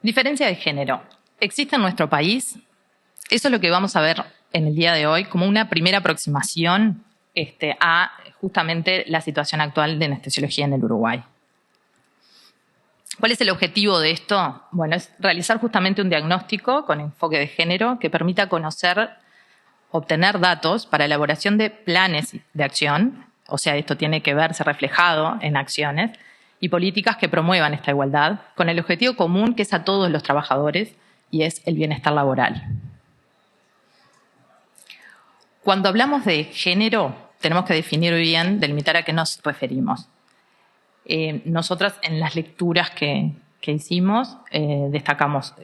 Diferencia de género. ¿Existe en nuestro país? Eso es lo que vamos a ver en el día de hoy como una primera aproximación a justamente la situación actual de anestesiología en el Uruguay. ¿Cuál es el objetivo de esto? Bueno, es realizar justamente un diagnóstico con enfoque de género que permita obtener datos para elaboración de planes de acción, o sea, esto tiene que verse reflejado en acciones, y políticas que promuevan esta igualdad, con el objetivo común que es a todos los trabajadores y es el bienestar laboral. Cuando hablamos de género, tenemos que definir bien, delimitar a qué nos referimos. Nosotras en las lecturas que hicimos destacamos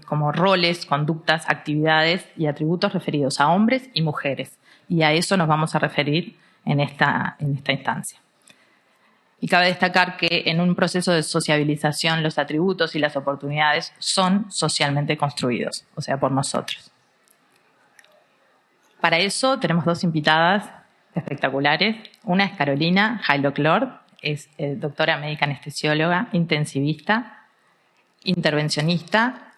como roles, conductas, actividades y atributos referidos a hombres y mujeres. Y a eso nos vamos a referir en esta instancia. Y cabe destacar que en un proceso de sociabilización los atributos y las oportunidades son socialmente construidos, o sea, por nosotros. Para eso tenemos dos invitadas espectaculares. Una es Carolina Jailo-Clord, es doctora médica anestesióloga, intensivista, intervencionista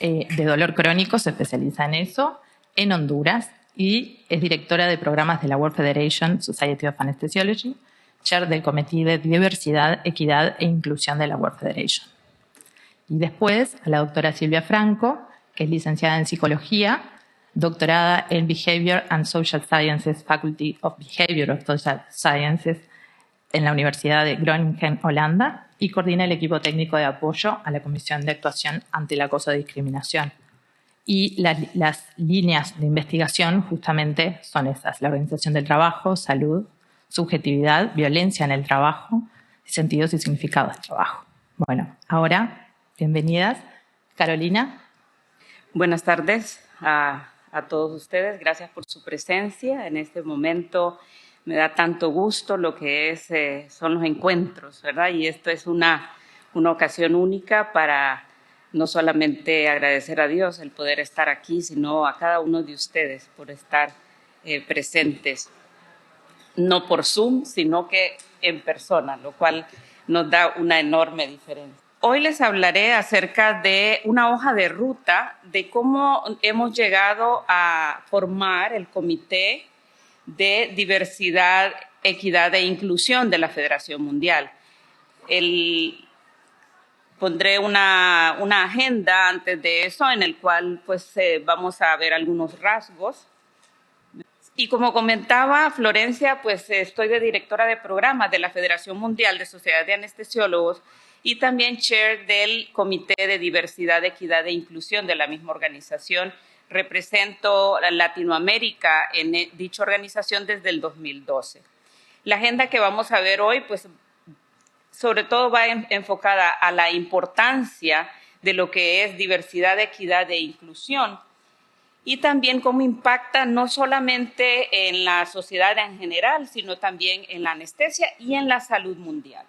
de dolor crónico, se especializa en eso, en Honduras, y es directora de programas de la World Federation Society of Anesthesiology, chair del Comité de Diversidad, Equidad e Inclusión de la World Federation. Y después a la doctora Silvia Franco, que es licenciada en Psicología, doctorada en Behavior and Social Sciences, Faculty of Behavior of Social Sciences en la Universidad de Groningen, Holanda, y coordina el equipo técnico de apoyo a la Comisión de Actuación ante el Acoso y Discriminación. Y las líneas de investigación justamente son esas: la organización del trabajo, salud, subjetividad, violencia en el trabajo, sentidos y significados del trabajo. Bueno, ahora, bienvenidas. Carolina. Buenas tardes a todos ustedes. Gracias por su presencia en este momento. Me da tanto gusto lo que son los encuentros, ¿verdad? Y esto es una ocasión única para no solamente agradecer a Dios el poder estar aquí, sino a cada uno de ustedes por estar presentes, no por Zoom, sino que en persona, lo cual nos da una enorme diferencia. Hoy les hablaré acerca de una hoja de ruta de cómo hemos llegado a formar el Comité de Diversidad, Equidad e Inclusión de la Federación Mundial. Pondré una agenda antes de eso en el cual vamos a ver algunos rasgos. Y como comentaba Florencia, estoy de directora de programas de la Federación Mundial de Sociedades de Anestesiólogos y también chair del Comité de Diversidad, Equidad e Inclusión de la misma organización. Represento a Latinoamérica en dicha organización desde el 2012. La agenda que vamos a ver hoy, sobre todo va enfocada a la importancia de lo que es diversidad, equidad e inclusión y también cómo impacta no solamente en la sociedad en general, sino también en la anestesia y en la salud mundial.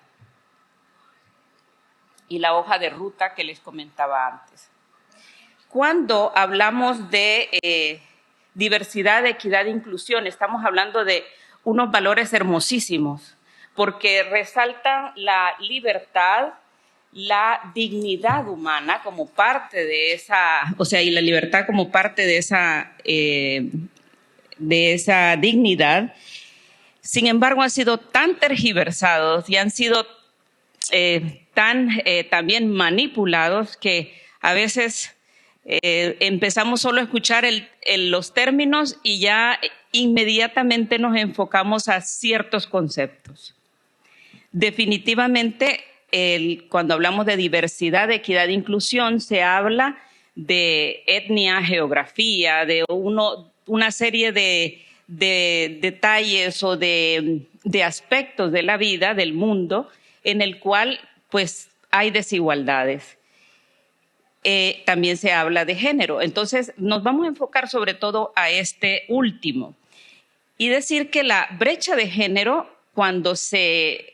Y la hoja de ruta que les comentaba antes. Cuando hablamos de diversidad, equidad e inclusión, estamos hablando de unos valores hermosísimos, porque resaltan la libertad, la dignidad humana como parte de y la libertad como parte de esa dignidad. Sin embargo, han sido tan tergiversados y han sido también manipulados que a veces empezamos solo a escuchar los términos y ya inmediatamente nos enfocamos a ciertos conceptos. Definitivamente, cuando hablamos de diversidad, equidad e inclusión, se habla de etnia, geografía, de una serie de detalles o de aspectos de la vida, del mundo, en el cual hay desigualdades. También se habla de género. Entonces, nos vamos a enfocar sobre todo a este último y decir que la brecha de género, cuando se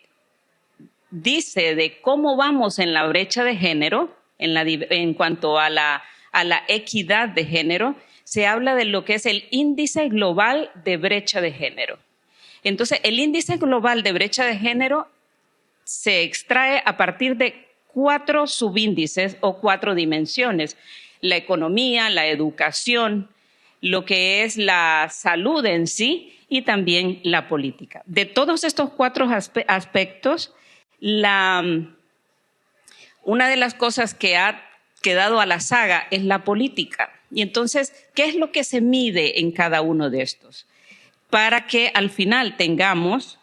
dice de cómo vamos en la brecha de género, en cuanto a la equidad de género, se habla de lo que es el índice global de brecha de género. Entonces, el índice global de brecha de género se extrae a partir de 4 subíndices o 4 dimensiones: la economía, la educación, lo que es la salud en sí y también la política. De todos estos 4 aspectos, una de las cosas que ha quedado a la saga es la política. Y entonces, ¿qué es lo que se mide en cada uno de estos? Para que al final tengamos,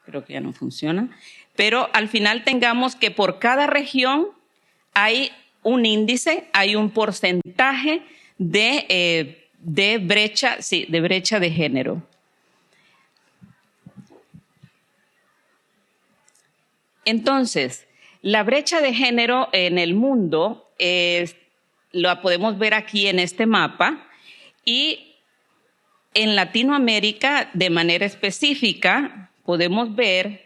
creo que ya no funciona, pero al final tengamos que por cada región hay un índice, hay un porcentaje de brecha, sí, de brecha de género. Entonces, la brecha de género en el mundo la podemos ver aquí en este mapa, y en Latinoamérica, de manera específica, podemos ver,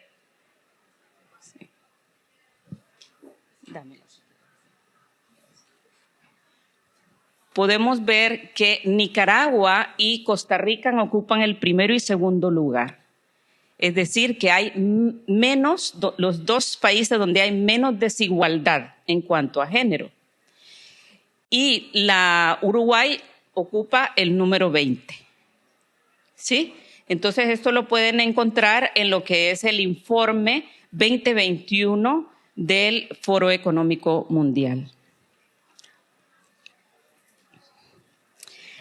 que Nicaragua y Costa Rica ocupan el primero y segundo lugar. Es decir, que hay menos, los 2 países donde hay menos desigualdad en cuanto a género. Y la Uruguay ocupa el número 20. ¿Sí? Entonces, esto lo pueden encontrar en lo que es el informe 2021 del Foro Económico Mundial.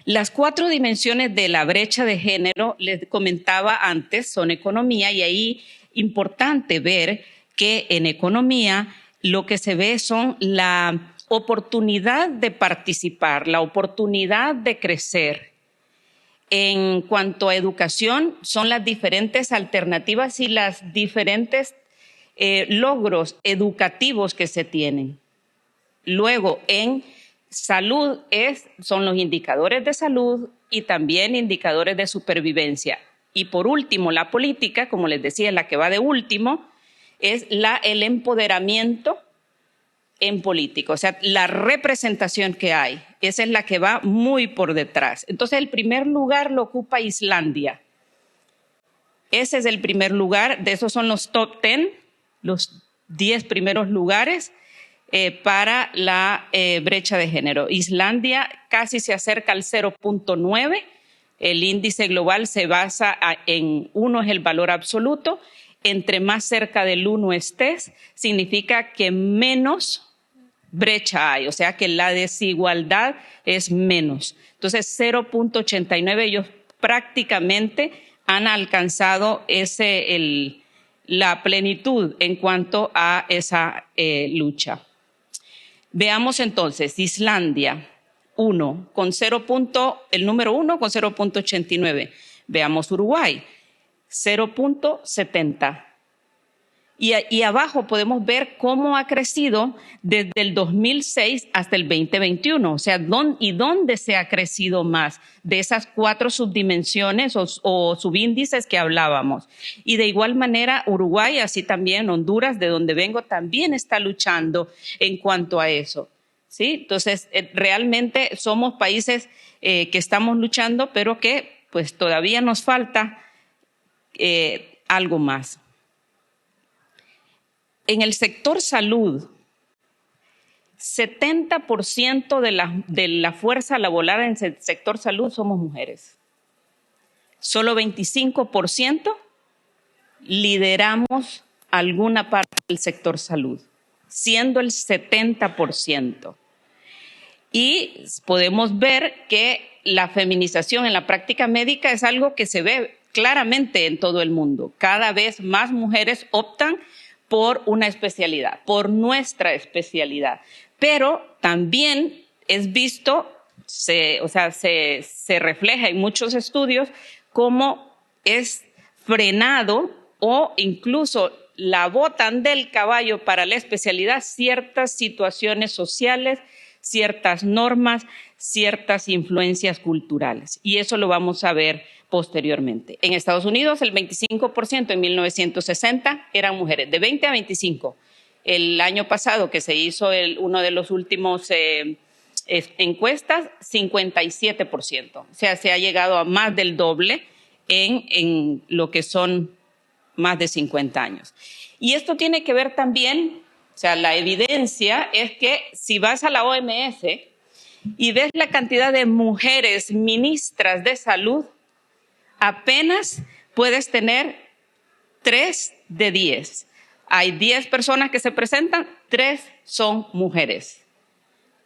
Las 4 dimensiones de la brecha de género, les comentaba antes, son economía, y ahí importante ver que en economía lo que se ve son la oportunidad de participar, la oportunidad de crecer. En cuanto a educación, son las diferentes alternativas y las diferentes logros educativos que se tienen. Luego, en salud son los indicadores de salud y también indicadores de supervivencia. Y por último, la política, como les decía, la que va de último, es el empoderamiento en política, o sea, la representación que hay. Esa es la que va muy por detrás. Entonces, el primer lugar lo ocupa Islandia. Ese es el primer lugar, de esos son los top 10, los 10 primeros lugares para la brecha de género. Islandia casi se acerca al 0.9, el índice global se basa en 1 es el valor absoluto, entre más cerca del 1 estés, significa que menos brecha hay, o sea que la desigualdad es menos. Entonces 0.89, ellos prácticamente han alcanzado la plenitud en cuanto a esa lucha. Veamos entonces, Islandia, el número 1 con 0.89. Veamos Uruguay, 0.70. Y abajo podemos ver cómo ha crecido desde el 2006 hasta el 2021. O sea, ¿dónde se ha crecido más de esas 4 subdimensiones o subíndices que hablábamos? Y de igual manera, Uruguay, así también Honduras, de donde vengo, también está luchando en cuanto a eso. ¿Sí? Entonces, realmente somos países que estamos luchando, pero que pues todavía nos falta algo más. En el sector salud, 70% de la fuerza laboral en el sector salud somos mujeres. Solo 25% lideramos alguna parte del sector salud, siendo el 70%. Y podemos ver que la feminización en la práctica médica es algo que se ve claramente en todo el mundo. Cada vez más mujeres optan por una especialidad, por nuestra especialidad. Pero también es visto, se refleja en muchos estudios cómo es frenado o incluso la botan del caballo para la especialidad ciertas situaciones sociales, ciertas normas, ciertas influencias culturales. Y eso lo vamos a ver posteriormente. En Estados Unidos, el 25% en 1960 eran mujeres, de 20 a 25. El año pasado, que se hizo uno de los últimos encuestas, 57%. O sea, se ha llegado a más del doble en lo que son más de 50 años. Y esto tiene que ver también, o sea, la evidencia es que si vas a la OMS y ves la cantidad de mujeres ministras de salud, apenas puedes tener 3 de 10. Hay 10 personas que se presentan, 3 son mujeres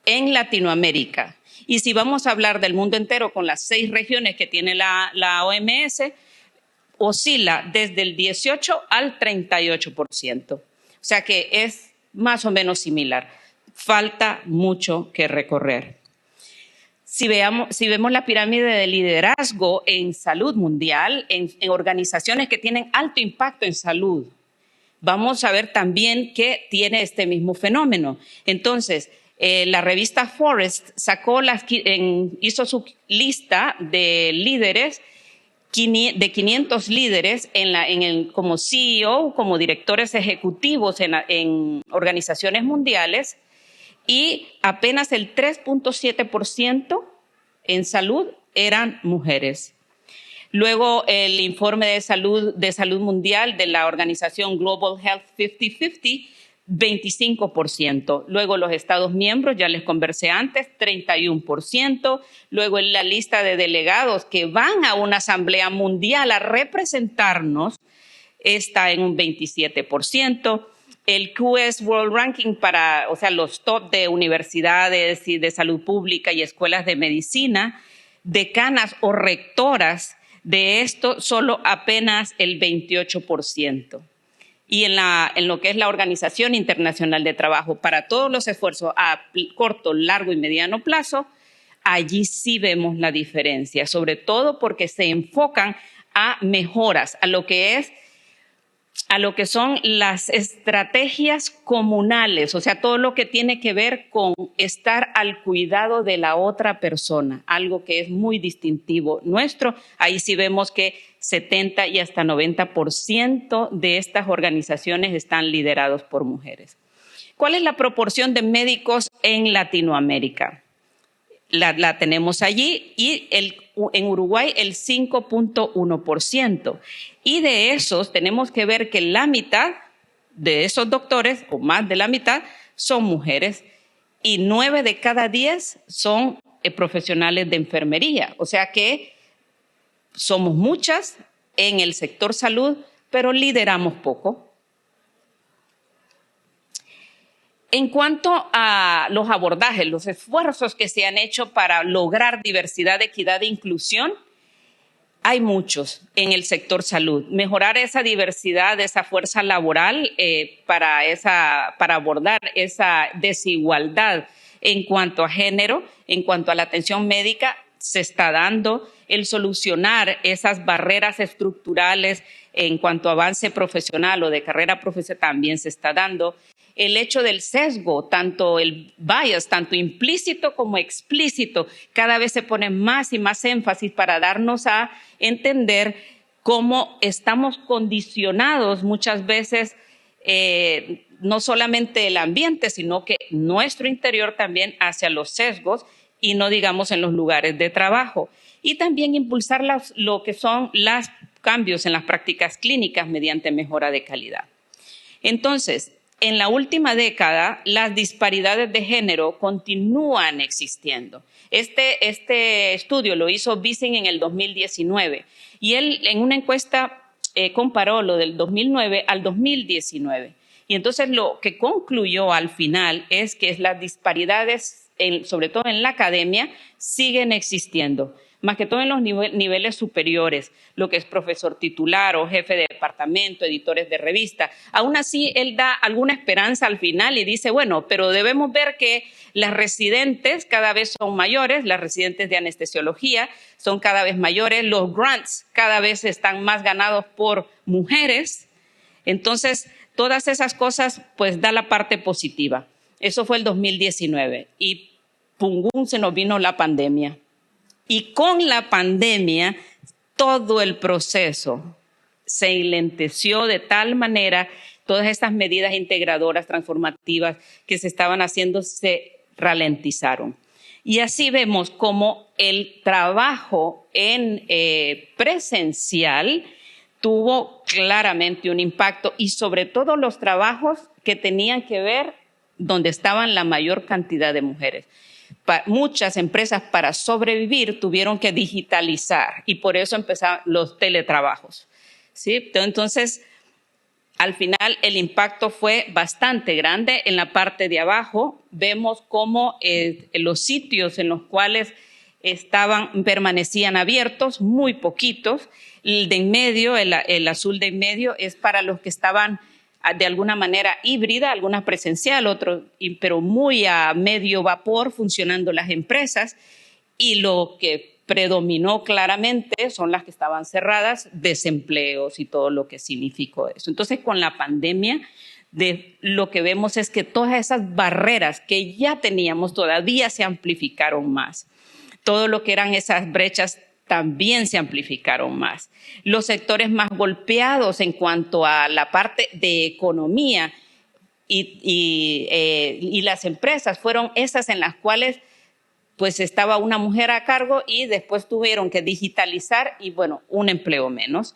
en Latinoamérica. Y si vamos a hablar del mundo entero con las 6 regiones que tiene la OMS, oscila desde el 18 al 38%. O sea que es más o menos similar. Falta mucho que recorrer. Si vemos la pirámide de liderazgo en salud mundial, en organizaciones que tienen alto impacto en salud, vamos a ver también que tiene este mismo fenómeno. Entonces, la revista Forrest hizo su lista de líderes, de 500 líderes como CEO, como directores ejecutivos en organizaciones mundiales, y apenas el 3.7% en salud eran mujeres. Luego el informe de salud mundial de la organización Global Health 50-50, 25%. Luego los Estados miembros, ya les conversé antes, 31%. Luego en la lista de delegados que van a una asamblea mundial a representarnos, está en un 27%. El QS World Ranking o sea, los top de universidades y de salud pública y escuelas de medicina, decanas o rectoras, de esto solo apenas el 28%. Y en lo que es la Organización Internacional de Trabajo, para todos los esfuerzos a corto, largo y mediano plazo, allí sí vemos la diferencia, sobre todo porque se enfocan a mejoras, a lo que son las estrategias comunales, o sea, todo lo que tiene que ver con estar al cuidado de la otra persona, algo que es muy distintivo nuestro. Ahí sí vemos que 70 y hasta 90% de estas organizaciones están liderados por mujeres. ¿Cuál es la proporción de médicos en Latinoamérica? La tenemos allí, y en Uruguay el 5.1%. Y de esos tenemos que ver que la mitad de esos doctores, o más de la mitad, son mujeres, y 9 de cada 10 son profesionales de enfermería. O sea que somos muchas en el sector salud, pero lideramos poco. En cuanto a los abordajes, los esfuerzos que se han hecho para lograr diversidad, equidad e inclusión, hay muchos en el sector salud. Mejorar esa diversidad, esa fuerza laboral para abordar esa desigualdad en cuanto a género, en cuanto a la atención médica, se está dando. El solucionar esas barreras estructurales en cuanto a avance profesional o de carrera profesional también se está dando. El hecho del sesgo, tanto el bias, tanto implícito como explícito, cada vez se pone más y más énfasis para darnos a entender cómo estamos condicionados muchas veces, no solamente el ambiente, sino que nuestro interior también hacia los sesgos, y no digamos en los lugares de trabajo. Y también impulsar lo que son los cambios en las prácticas clínicas mediante mejora de calidad. Entonces, en la última década, las disparidades de género continúan existiendo. Este estudio lo hizo Bissing en el 2019, y él en una encuesta comparó lo del 2009 al 2019. Y entonces lo que concluyó al final es que las disparidades, sobre todo en la academia, siguen existiendo, más que todo en los niveles superiores, lo que es profesor titular o jefe de departamento, editores de revista. Aún así, él da alguna esperanza al final y dice, bueno, pero debemos ver que las residentes cada vez son mayores, las residentes de anestesiología son cada vez mayores, los grants cada vez están más ganados por mujeres. Entonces, todas esas cosas, pues da la parte positiva. Eso fue el 2019 y pum, se nos vino la pandemia. Y con la pandemia, todo el proceso se enlenteció de tal manera, todas estas medidas integradoras, transformativas que se estaban haciendo se ralentizaron. Y así vemos cómo el trabajo en presencial tuvo claramente un impacto, y sobre todo los trabajos que tenían que ver donde estaban la mayor cantidad de mujeres. Muchas empresas, para sobrevivir, tuvieron que digitalizar, y por eso empezaron los teletrabajos, ¿sí? Entonces, al final el impacto fue bastante grande. En la parte de abajo vemos cómo los sitios en los cuales permanecían abiertos, muy poquitos. El de en medio, el azul de en medio, es para los que estaban de alguna manera híbrida, algunas presencial, otros, pero muy a medio vapor funcionando las empresas, y lo que predominó claramente son las que estaban cerradas, desempleos y todo lo que significó eso. Entonces, con la pandemia, lo que vemos es que todas esas barreras que ya teníamos todavía se amplificaron más. Todo lo que eran esas brechas también se amplificaron más. Los sectores más golpeados en cuanto a la parte de economía y las empresas fueron esas en las cuales pues estaba una mujer a cargo y después tuvieron que digitalizar y, bueno, un empleo menos.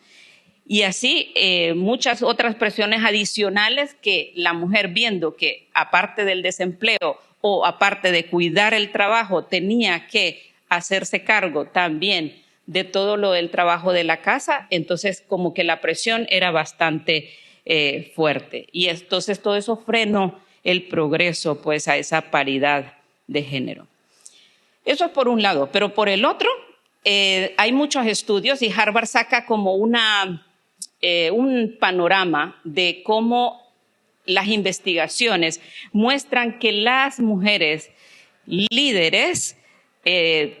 Y así muchas otras presiones adicionales que la mujer, viendo que aparte del desempleo o aparte de cuidar el trabajo, tenía que hacerse cargo también de todo lo del trabajo de la casa, entonces como que la presión era bastante fuerte. Y entonces todo eso frenó el progreso pues a esa paridad de género. Eso es por un lado, pero por el otro hay muchos estudios y Harvard saca como un panorama de cómo las investigaciones muestran que las mujeres líderes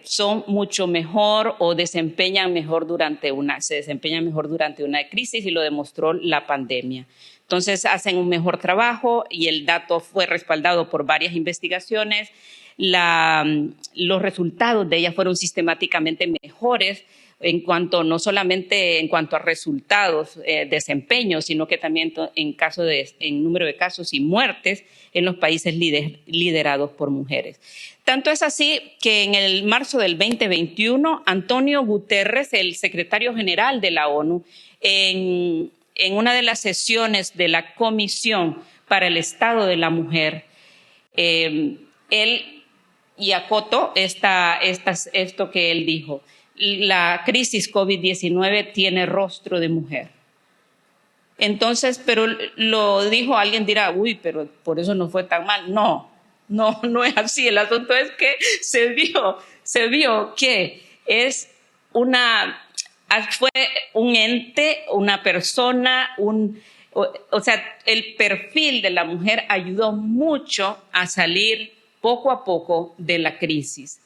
son mucho mejor o se desempeñan mejor durante una crisis, y lo demostró la pandemia. Entonces hacen un mejor trabajo y el dato fue respaldado por varias investigaciones. Los resultados de ellas fueron sistemáticamente mejores en cuanto, no solamente en cuanto a resultados, desempeño, sino que también en número de casos y muertes en los países liderados por mujeres. Tanto es así que en el marzo del 2021, Antonio Guterres, el secretario general de la ONU, en una de las sesiones de la Comisión para el Estado de la Mujer, él y acotó esto que él dijo: la crisis COVID-19 tiene rostro de mujer. Entonces, pero lo dijo, alguien dirá, uy, pero por eso no fue tan mal. No es así. El asunto es que se vio que fue un ente, una persona, o sea, el perfil de la mujer ayudó mucho a salir poco a poco de la crisis.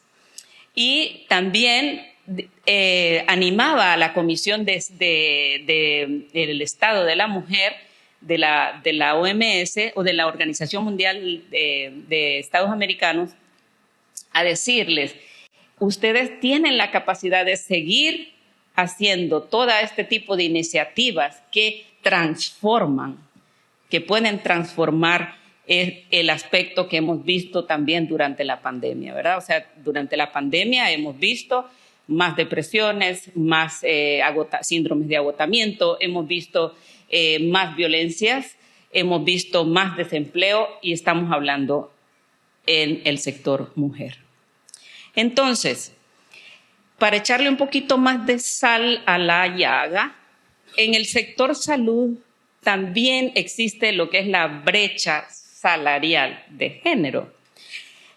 Y también animaba a la Comisión del Estado de la Mujer de la OMS o de la Organización Mundial de Estados Americanos a decirles: ustedes tienen la capacidad de seguir haciendo todo este tipo de iniciativas que transforman, que pueden transformar el aspecto que hemos visto también durante la pandemia, ¿verdad? O sea, durante la pandemia hemos visto más depresiones, más síndromes de agotamiento, hemos visto más violencias, hemos visto más desempleo, y estamos hablando en el sector mujer. Entonces, para echarle un poquito más de sal a la llaga, en el sector salud también existe lo que es la brecha salarial de género.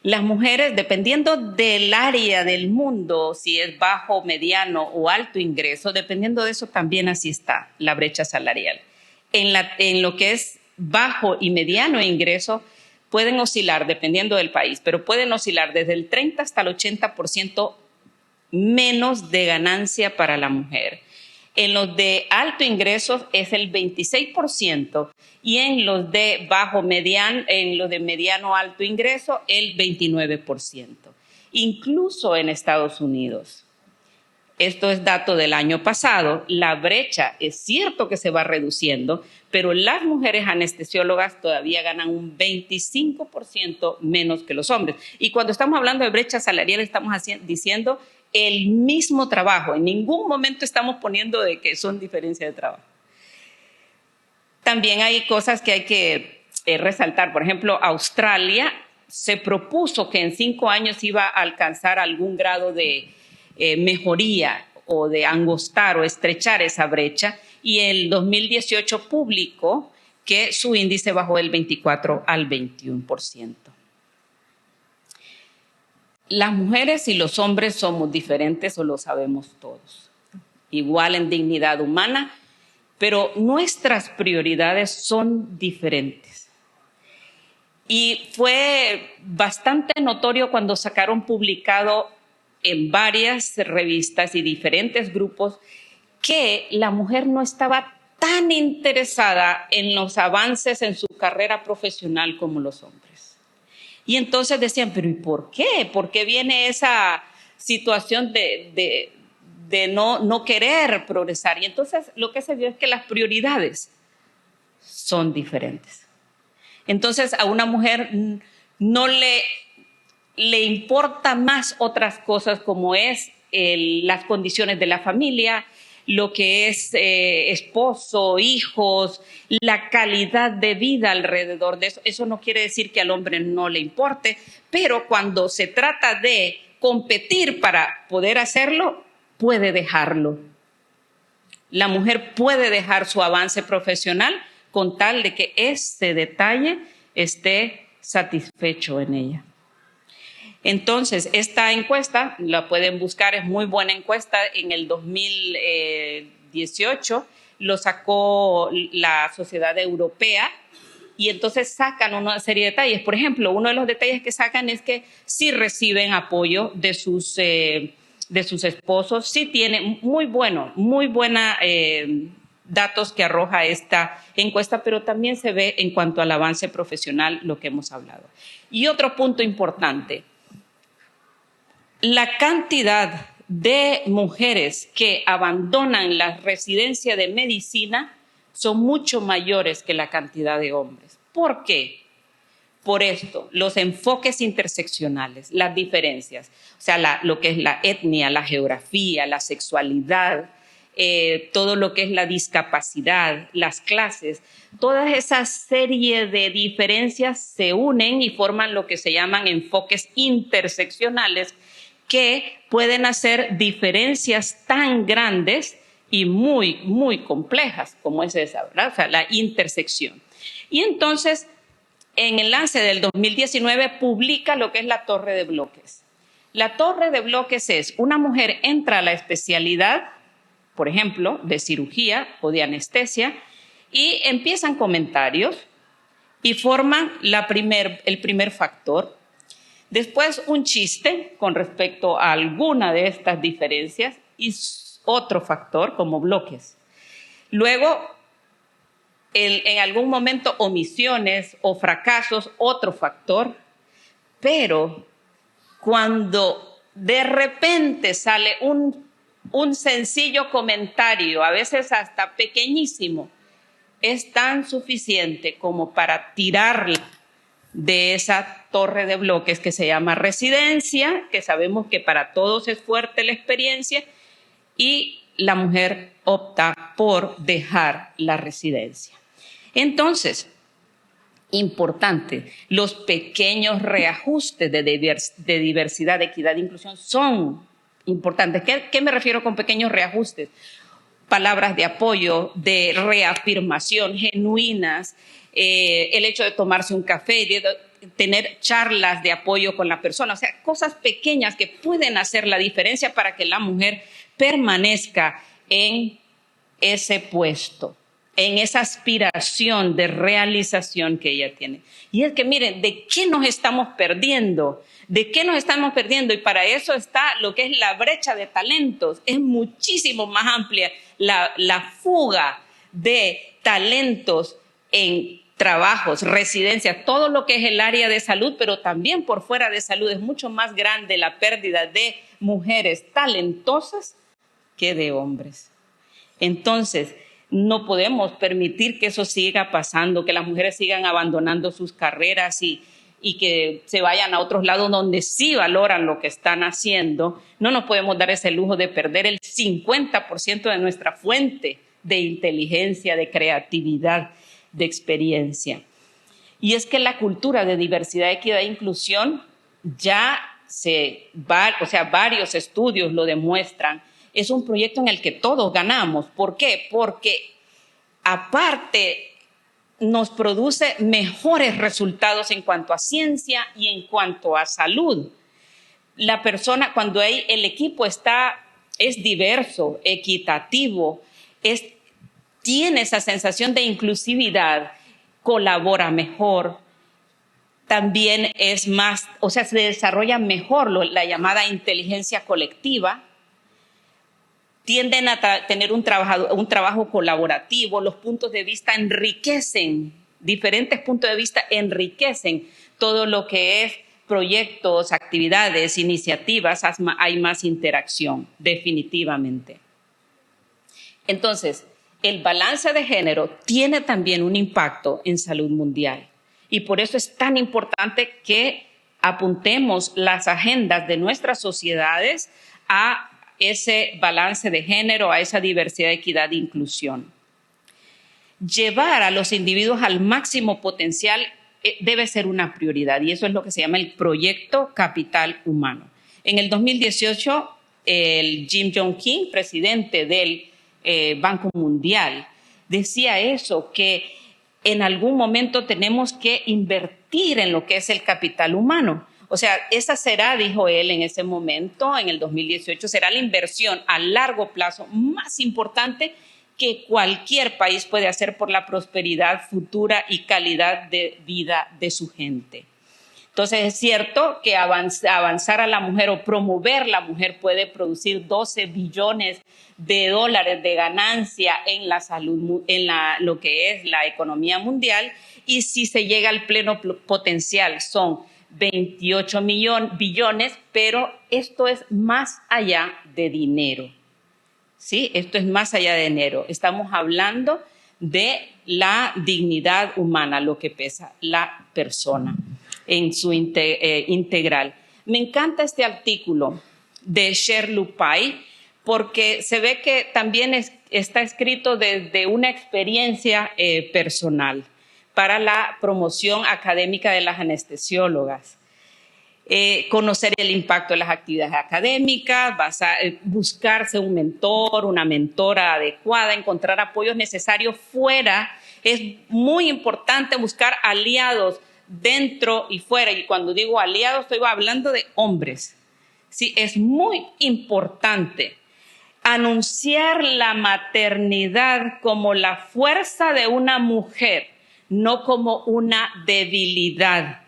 Las mujeres, dependiendo del área del mundo, si es bajo, mediano o alto ingreso, dependiendo de eso también así está la brecha salarial. En lo que es bajo y mediano ingreso pueden oscilar, dependiendo del país, pero pueden oscilar desde el 30 hasta el 80% menos de ganancia para la mujer. En los de alto ingreso es el 26%, y en los de mediano alto ingreso el 29%. Incluso en Estados Unidos, esto es dato del año pasado, la brecha es cierto que se va reduciendo, pero las mujeres anestesiólogas todavía ganan un 25% menos que los hombres. Y cuando estamos hablando de brecha salarial estamos diciendo el mismo trabajo. En ningún momento estamos poniendo de que son diferencias de trabajo. también hay cosas que hay que resaltar. Por ejemplo, Australia se propuso que en 5 años iba a alcanzar algún grado de mejoría o de angostar o estrechar esa brecha, y el 2018 publicó que su índice bajó del 24 al 21%. Las mujeres y los hombres somos diferentes, o lo sabemos todos, igual en dignidad humana, pero nuestras prioridades son diferentes. Y fue bastante notorio cuando sacaron publicado en varias revistas y diferentes grupos que la mujer no estaba tan interesada en los avances en su carrera profesional como los hombres. Y entonces decían, pero ¿y por qué? ¿Por qué viene esa situación de no querer progresar? Y entonces lo que se vio es que las prioridades son diferentes. Entonces a una mujer no le importa más otras cosas, como es las condiciones de la familia, lo que es esposo, hijos, la calidad de vida alrededor de eso. Eso no quiere decir que al hombre no le importe, pero cuando se trata de competir para poder hacerlo, puede dejarlo. La mujer puede dejar su avance profesional con tal de que ese detalle esté satisfecho en ella. Entonces, esta encuesta la pueden buscar, es muy buena encuesta. En el 2018 lo sacó la Sociedad Europea, y entonces sacan una serie de detalles. Por ejemplo, uno de los detalles que sacan es que sí reciben apoyo de sus esposos, sí tienen muy buena datos que arroja esta encuesta, pero también se ve en cuanto al avance profesional lo que hemos hablado. Y otro punto importante: la cantidad de mujeres que abandonan la residencia de medicina son mucho mayores que la cantidad de hombres. ¿Por qué? Por esto, los enfoques interseccionales, las diferencias, o sea, lo que es la etnia, la geografía, la sexualidad, todo lo que es la discapacidad, las clases, toda esa serie de diferencias se unen y forman lo que se llaman enfoques interseccionales, que pueden hacer diferencias tan grandes y muy, muy complejas como es esa, ¿verdad? O sea, la intersección. Y entonces, en el lance del 2019 publica lo que es la torre de bloques. La torre de bloques es: una mujer entra a la especialidad, por ejemplo, de cirugía o de anestesia, y empiezan comentarios y forman el primer factor. Después un chiste con respecto a alguna de estas diferencias y otro factor como bloques. Luego, en algún momento, omisiones o fracasos, otro factor. Pero cuando de repente sale un sencillo comentario, a veces hasta pequeñísimo, es tan suficiente como para tirarla de esa torre de bloques que se llama residencia, que sabemos que para todos es fuerte la experiencia, y la mujer opta por dejar la residencia. Entonces, importante, los pequeños reajustes de diversidad, de equidad e inclusión son importantes. ¿Qué me refiero con pequeños reajustes? Palabras de apoyo, de reafirmación genuinas, el hecho de tomarse un café, de tener charlas de apoyo con la persona, o sea, cosas pequeñas que pueden hacer la diferencia para que la mujer permanezca en ese puesto, en esa aspiración de realización que ella tiene. Y es que miren, ¿de qué nos estamos perdiendo? ¿De qué nos estamos perdiendo? Y para eso está lo que es la brecha de talentos. Es muchísimo más amplia la fuga de talentos en trabajos, residencias, todo lo que es el área de salud, pero también por fuera de salud. Es mucho más grande la pérdida de mujeres talentosas que de hombres. Entonces, no podemos permitir que eso siga pasando, que las mujeres sigan abandonando sus carreras y que se vayan a otros lados donde sí valoran lo que están haciendo. No nos podemos dar ese lujo de perder el 50% de nuestra fuente de inteligencia, de creatividad. de experiencia. Y es que la cultura de diversidad, equidad e inclusión varios estudios lo demuestran. Es un proyecto en el que todos ganamos. ¿Por qué? Porque aparte nos produce mejores resultados en cuanto a ciencia y en cuanto a salud. La persona, cuando el equipo es diverso, equitativo, tiene esa sensación de inclusividad, colabora mejor, también es más, se desarrolla mejor la llamada inteligencia colectiva, tienden a tener un trabajo colaborativo, los puntos de vista enriquecen, diferentes puntos de vista enriquecen todo lo que es proyectos, actividades, iniciativas, hay más interacción, definitivamente. Entonces, el balance de género tiene también un impacto en salud mundial y por eso es tan importante que apuntemos las agendas de nuestras sociedades a ese balance de género, a esa diversidad, equidad e inclusión. Llevar a los individuos al máximo potencial debe ser una prioridad y eso es lo que se llama el proyecto Capital Humano. En el 2018, el Jim Yong Kim, presidente del Banco Mundial, decía eso, que en algún momento tenemos que invertir en lo que es el capital humano. O sea, esa será, dijo él en ese momento, en el 2018, será la inversión a largo plazo más importante que cualquier país puede hacer por la prosperidad futura y calidad de vida de su gente. Entonces, es cierto que avanzar a la mujer o promover la mujer puede producir 12 billones de dólares de ganancia en la salud, lo que es la economía mundial, y si se llega al pleno potencial son 28 billones, pero esto es más allá de dinero. ¿Sí? Esto es más allá de dinero. Estamos hablando de la dignidad humana, lo que pesa la persona en su integral. Me encanta este artículo de Sherlu Pai porque se ve que también está escrito desde una experiencia personal para la promoción académica de las anestesiólogas. Conocer el impacto de las actividades académicas, buscarse un mentor, una mentora adecuada, encontrar apoyos necesarios fuera. Es muy importante buscar aliados dentro y fuera. Y cuando digo aliados, estoy hablando de hombres. Sí, es muy importante anunciar la maternidad como la fuerza de una mujer, no como una debilidad.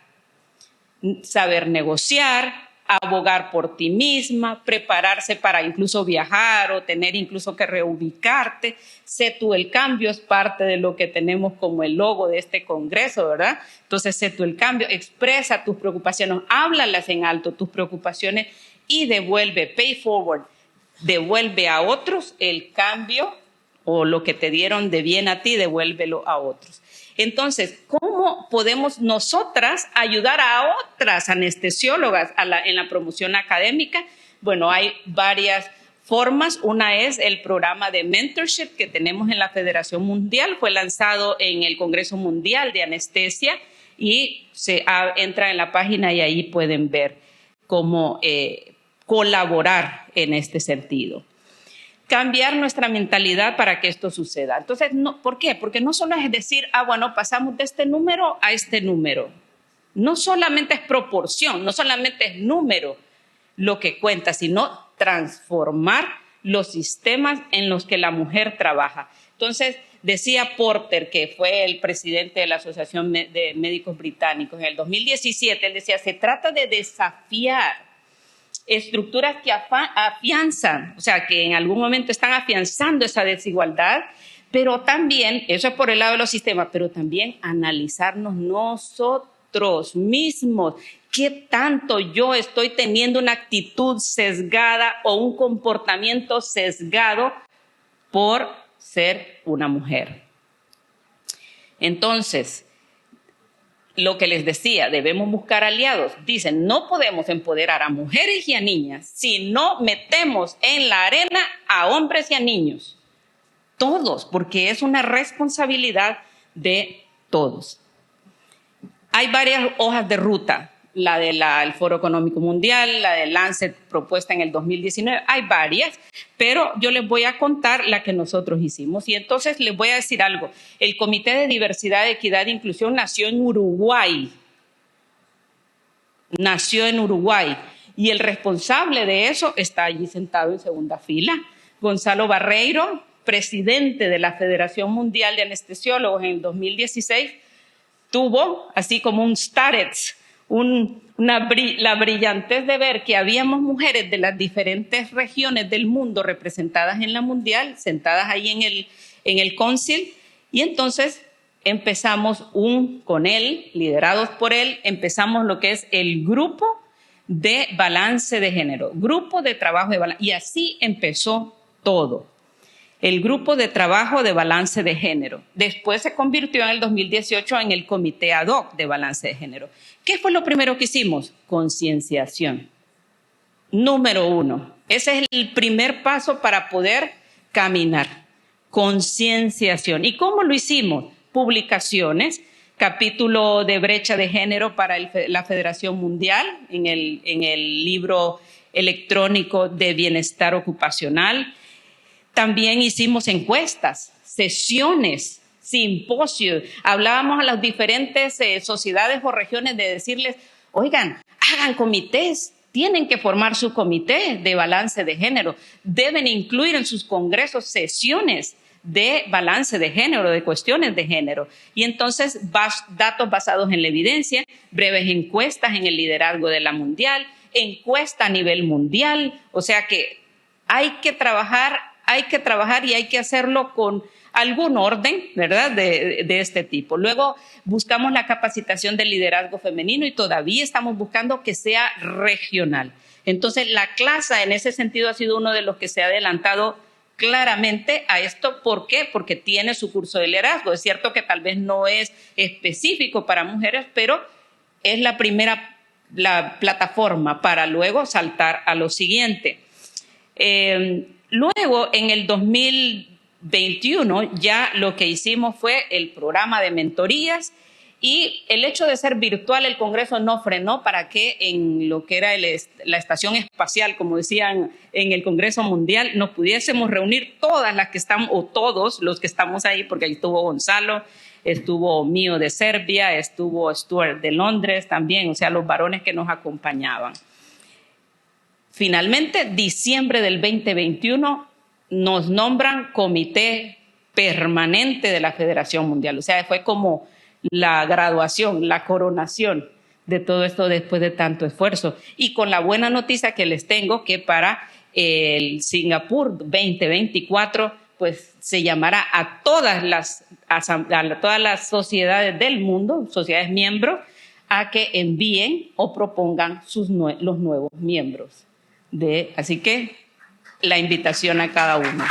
Saber negociar, abogar por ti misma, prepararse para incluso viajar o tener incluso que reubicarte. Sé tú el cambio, es parte de lo que tenemos como el logo de este congreso, ¿verdad? Entonces, sé tú el cambio, expresa tus preocupaciones, háblalas en alto, tus preocupaciones y devuelve, pay forward, devuelve a otros el cambio o lo que te dieron de bien a ti, devuélvelo a otros. Entonces, ¿cómo podemos nosotras ayudar a otras anestesiólogas en la promoción académica? Bueno, hay varias formas. Una es el programa de mentorship que tenemos en la Federación Mundial. Fue lanzado en el Congreso Mundial de Anestesia y entra en la página y ahí pueden ver cómo colaborar en este sentido. Cambiar nuestra mentalidad para que esto suceda. Entonces, ¿por qué? Porque no solo es decir, bueno, pasamos de este número a este número. No solamente es proporción, no solamente es número lo que cuenta, sino transformar los sistemas en los que la mujer trabaja. Entonces, decía Porter, que fue el presidente de la Asociación de Médicos Británicos, en el 2017, él decía, se trata de desafiar estructuras que afianzan, o sea, que en algún momento están afianzando esa desigualdad, pero también, eso es por el lado de los sistemas, pero también analizarnos nosotros mismos. ¿Qué tanto yo estoy teniendo una actitud sesgada o un comportamiento sesgado por ser una mujer? Entonces, lo que les decía, debemos buscar aliados. Dicen, no podemos empoderar a mujeres y a niñas si no metemos en la arena a hombres y a niños. Todos, porque es una responsabilidad de todos. Hay varias hojas de ruta, la del Foro Económico Mundial, la de Lancet propuesta en el 2019, hay varias, pero yo les voy a contar la que nosotros hicimos. Y entonces les voy a decir algo, el Comité de Diversidad, Equidad e Inclusión nació en Uruguay, y el responsable de eso está allí sentado en segunda fila, Gonzalo Barreiro, presidente de la Federación Mundial de Anestesiólogos en el 2016, tuvo así como un starets, la brillantez de ver que habíamos mujeres de las diferentes regiones del mundo representadas en la mundial, sentadas ahí en el council, y entonces empezamos con él, liderados por él, empezamos lo que es el grupo de balance de género, grupo de trabajo de balance, y así empezó todo. El grupo de trabajo de balance de género. Después se convirtió en el 2018 en el Comité Ad Hoc de Balance de Género. ¿Qué fue lo primero que hicimos? Concienciación. Número 1. Ese es el primer paso para poder caminar. Concienciación. ¿Y cómo lo hicimos? Publicaciones, capítulo de brecha de género para la Federación Mundial en el libro electrónico de bienestar ocupacional. También hicimos encuestas, sesiones, simposios. Hablábamos a las diferentes sociedades o regiones de decirles, oigan, hagan comités, tienen que formar su comité de balance de género, deben incluir en sus congresos sesiones de balance de género, de cuestiones de género. Y entonces datos basados en la evidencia, breves encuestas en el liderazgo de la mundial, encuesta a nivel mundial, o sea que hay que trabajar y hay que hacerlo con algún orden, ¿verdad?, de este tipo. Luego buscamos la capacitación del liderazgo femenino y todavía estamos buscando que sea regional. Entonces, la CLASA en ese sentido ha sido uno de los que se ha adelantado claramente a esto. ¿Por qué? Porque tiene su curso de liderazgo. Es cierto que tal vez no es específico para mujeres, pero es la plataforma para luego saltar a lo siguiente. Luego, en el 2021, ya lo que hicimos fue el programa de mentorías y el hecho de ser virtual, el Congreso no frenó para que en lo que era la estación espacial, como decían en el Congreso Mundial, nos pudiésemos reunir todas las que estamos, o todos los que estamos ahí, porque ahí estuvo Gonzalo, estuvo Mío de Serbia, estuvo Stuart de Londres también, o sea, los varones que nos acompañaban. Finalmente, diciembre del 2021, nos nombran Comité Permanente de la Federación Mundial. O sea, fue como la graduación, la coronación de todo esto después de tanto esfuerzo. Y con la buena noticia que les tengo, que para el Singapur 2024, pues se llamará a todas las sociedades del mundo, sociedades miembros, a que envíen o propongan los nuevos miembros. Así que la invitación a cada uno.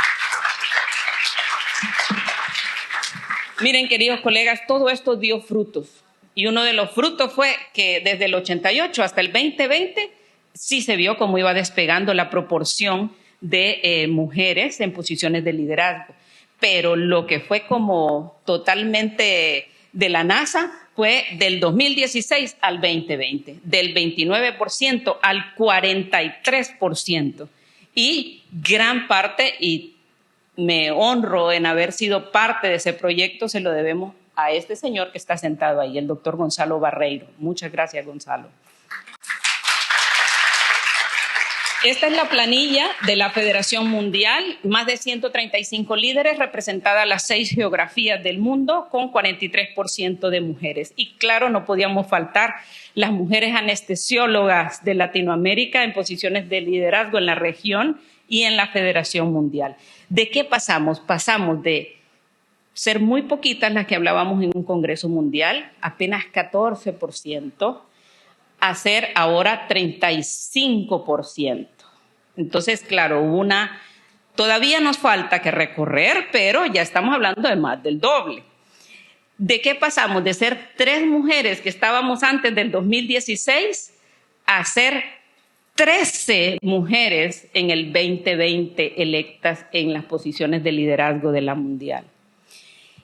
Miren, queridos colegas, todo esto dio frutos. Y uno de los frutos fue que desde el 88 hasta el 2020 sí se vio cómo iba despegando la proporción de mujeres en posiciones de liderazgo. Pero lo que fue como totalmente de la NASA fue del 2016 al 2020, del 29% al 43%. Y gran parte, y me honro en haber sido parte de ese proyecto, se lo debemos a este señor que está sentado ahí, el doctor Gonzalo Barreiro. Muchas gracias, Gonzalo. Esta es la planilla de la Federación Mundial, más de 135 líderes representadas las 6 geografías del mundo con 43% de mujeres. Y claro, no podíamos faltar las mujeres anestesiólogas de Latinoamérica en posiciones de liderazgo en la región y en la Federación Mundial. ¿De qué pasamos? Pasamos de ser muy poquitas las que hablábamos en un Congreso Mundial, apenas 14%, a ser ahora 35%. Entonces, claro, todavía nos falta que recorrer, pero ya estamos hablando de más del doble. ¿De qué pasamos? De ser 3 mujeres que estábamos antes del 2016 a ser 13 mujeres en el 2020 electas en las posiciones de liderazgo de la mundial.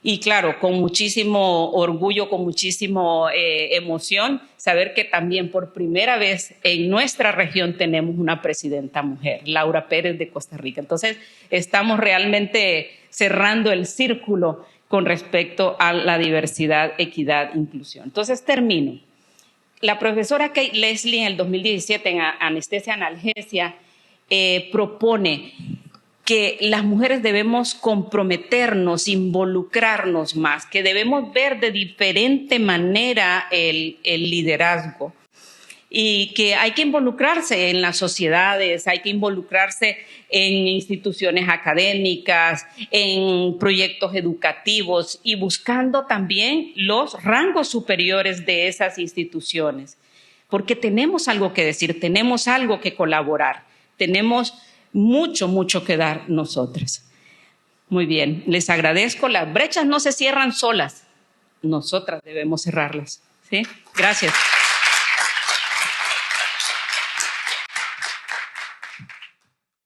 Y claro, con muchísimo orgullo, con muchísimo emoción, saber que también por primera vez en nuestra región tenemos una presidenta mujer, Laura Pérez de Costa Rica. Entonces, estamos realmente cerrando el círculo con respecto a la diversidad, equidad, inclusión. Entonces, termino. La profesora Kate Leslie en el 2017 en Anestesia Analgesia propone que las mujeres debemos comprometernos, involucrarnos más, que debemos ver de diferente manera el liderazgo y que hay que involucrarse en las sociedades, hay que involucrarse en instituciones académicas, en proyectos educativos y buscando también los rangos superiores de esas instituciones, porque tenemos algo que decir, tenemos algo que colaborar, tenemos mucho que dar nosotras. Muy bien, les agradezco. Las brechas no se cierran solas, nosotras debemos cerrarlas. ¿Sí? Gracias.